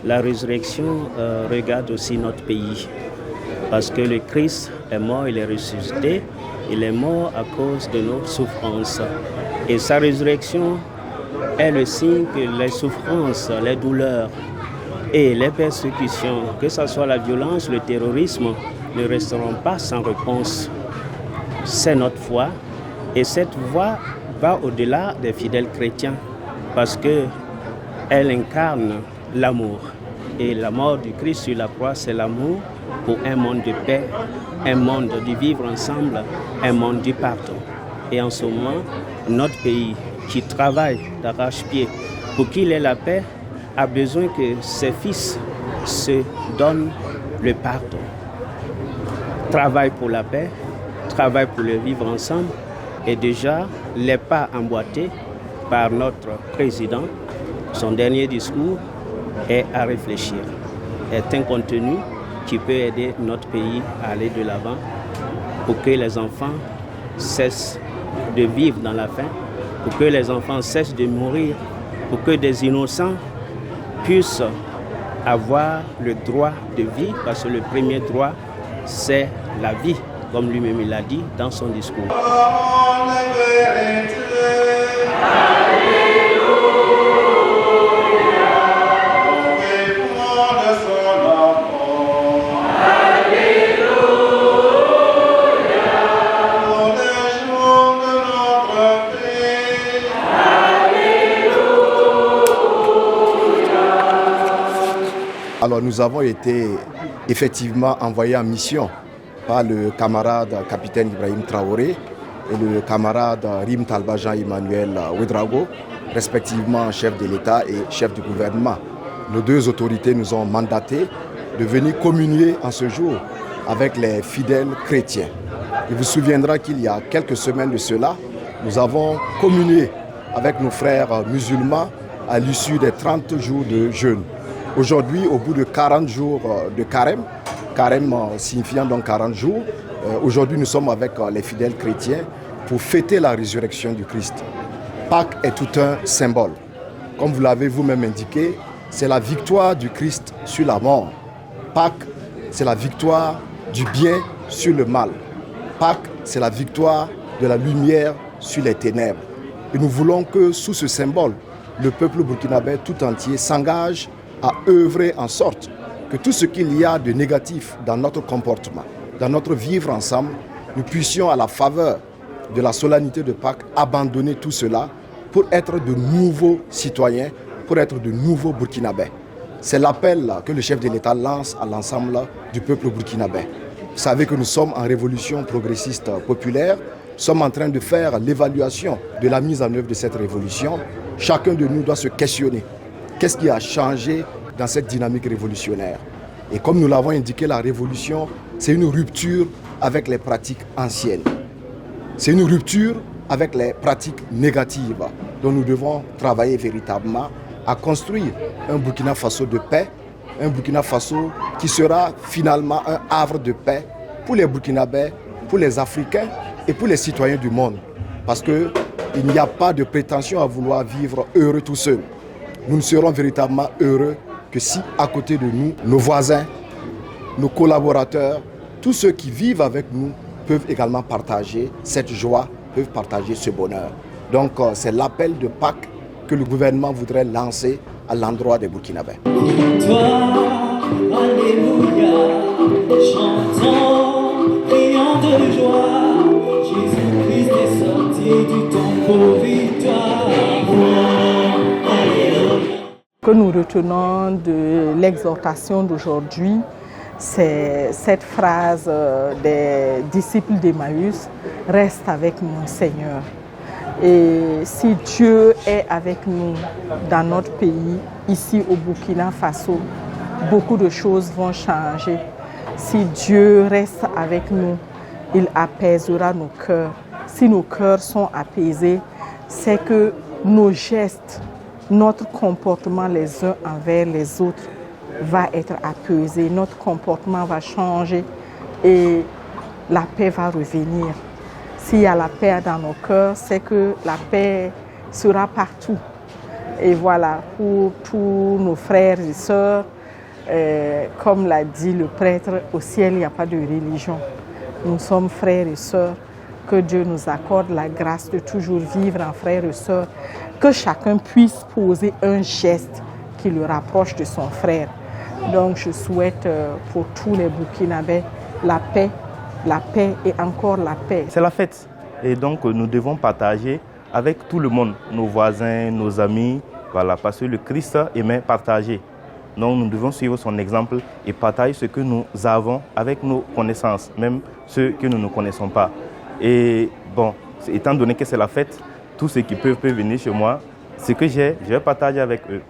La résurrection regarde aussi notre pays, parce que le Christ est mort, il est ressuscité, il est mort à cause de nos souffrances. Et sa résurrection est le signe que les souffrances, les douleurs et les persécutions, que ce soit la violence, le terrorisme, ne resteront pas sans réponse. C'est notre foi, et cette voie va au-delà des fidèles chrétiens, parce qu'elle incarne l'amour. Et la mort du Christ sur la croix, c'est l'amour pour un monde de paix, un monde de vivre ensemble, un monde du pardon. Et en ce moment, notre pays qui travaille d'arrache-pied pour qu'il ait la paix, a besoin que ses fils se donnent le pardon. Travaille pour la paix, travaille pour le vivre ensemble. Et déjà, les pas emboîtés par notre président, son dernier discours, est à réfléchir, est un contenu qui peut aider notre pays à aller de l'avant pour que les enfants cessent de vivre dans la faim, pour que les enfants cessent de mourir, pour que des innocents puissent avoir le droit de vie, parce que le premier droit, c'est la vie, comme lui-même il l'a dit dans son discours. Alors nous avons été effectivement envoyés en mission par le camarade capitaine Ibrahim Traoré et le camarade Rim Talba Jean-Emmanuel Ouedraogo, respectivement chef de l'État et chef du gouvernement. Nos deux autorités nous ont mandatés de venir communier en ce jour avec les fidèles chrétiens. Il vous souviendra qu'il y a quelques semaines de cela, nous avons communié avec nos frères musulmans à l'issue des 30 jours de jeûne. Aujourd'hui, au bout de 40 jours de carême, carême signifiant donc 40 jours, aujourd'hui nous sommes avec les fidèles chrétiens pour fêter la résurrection du Christ. Pâques est tout un symbole. Comme vous l'avez vous-même indiqué, c'est la victoire du Christ sur la mort. Pâques, c'est la victoire du bien sur le mal. Pâques, c'est la victoire de la lumière sur les ténèbres. Et nous voulons que sous ce symbole, le peuple burkinabé tout entier s'engage à œuvrer en sorte que tout ce qu'il y a de négatif dans notre comportement, dans notre vivre ensemble, nous puissions à la faveur de la solennité de Pâques abandonner tout cela pour être de nouveaux citoyens, pour être de nouveaux Burkinabés. C'est l'appel que le chef de l'État lance à l'ensemble du peuple burkinabé. Vous savez que nous sommes en révolution progressiste populaire, nous sommes en train de faire l'évaluation de la mise en œuvre de cette révolution. Chacun de nous doit se questionner. Qu'est-ce qui a changé dans cette dynamique révolutionnaire? Et comme nous l'avons indiqué, la révolution, c'est une rupture avec les pratiques anciennes. C'est une rupture avec les pratiques négatives dont nous devons travailler véritablement à construire un Burkina Faso de paix, un Burkina Faso qui sera finalement un havre de paix pour les Burkinabés, pour les Africains et pour les citoyens du monde. Parce qu'il n'y a pas de prétention à vouloir vivre heureux tout seul. Nous ne serons véritablement heureux que si à côté de nous, nos voisins, nos collaborateurs, tous ceux qui vivent avec nous peuvent également partager cette joie, peuvent partager ce bonheur. Donc c'est l'appel de Pâques que le gouvernement voudrait lancer à l'endroit des Burkinabés. Toi, alléluia, chantons, criant de joie, Jésus-Christ est sorti du tombeau, victoire. nous retenons de l'exhortation d'aujourd'hui, c'est cette phrase des disciples d'Emmaüs, « Reste avec mon Seigneur ». Et si Dieu est avec nous dans notre pays, ici au Burkina Faso, beaucoup de choses vont changer. Si Dieu reste avec nous, il apaisera nos cœurs. Si nos cœurs sont apaisés, c'est que nos gestes, notre comportement les uns envers les autres va être apaisé, notre comportement va changer et la paix va revenir. S'il y a la paix dans nos cœurs, c'est que la paix sera partout. Et voilà, pour tous nos frères et sœurs, comme l'a dit le prêtre, au ciel, il n'y a pas de religion. Nous sommes frères et sœurs. Que Dieu nous accorde la grâce de toujours vivre en frères et sœurs. Que chacun puisse poser un geste qui le rapproche de son frère. Donc je souhaite pour tous les Burkinabés la paix et encore la paix. C'est la fête et donc nous devons partager avec tout le monde, nos voisins, nos amis, voilà, parce que le Christ aimait partager. Donc nous devons suivre son exemple et partager ce que nous avons avec nos connaissances, même ceux que nous ne connaissons pas. Et bon, étant donné que c'est la fête, tous ceux qui peuvent venir chez moi, ce que j'ai, je vais partager avec eux.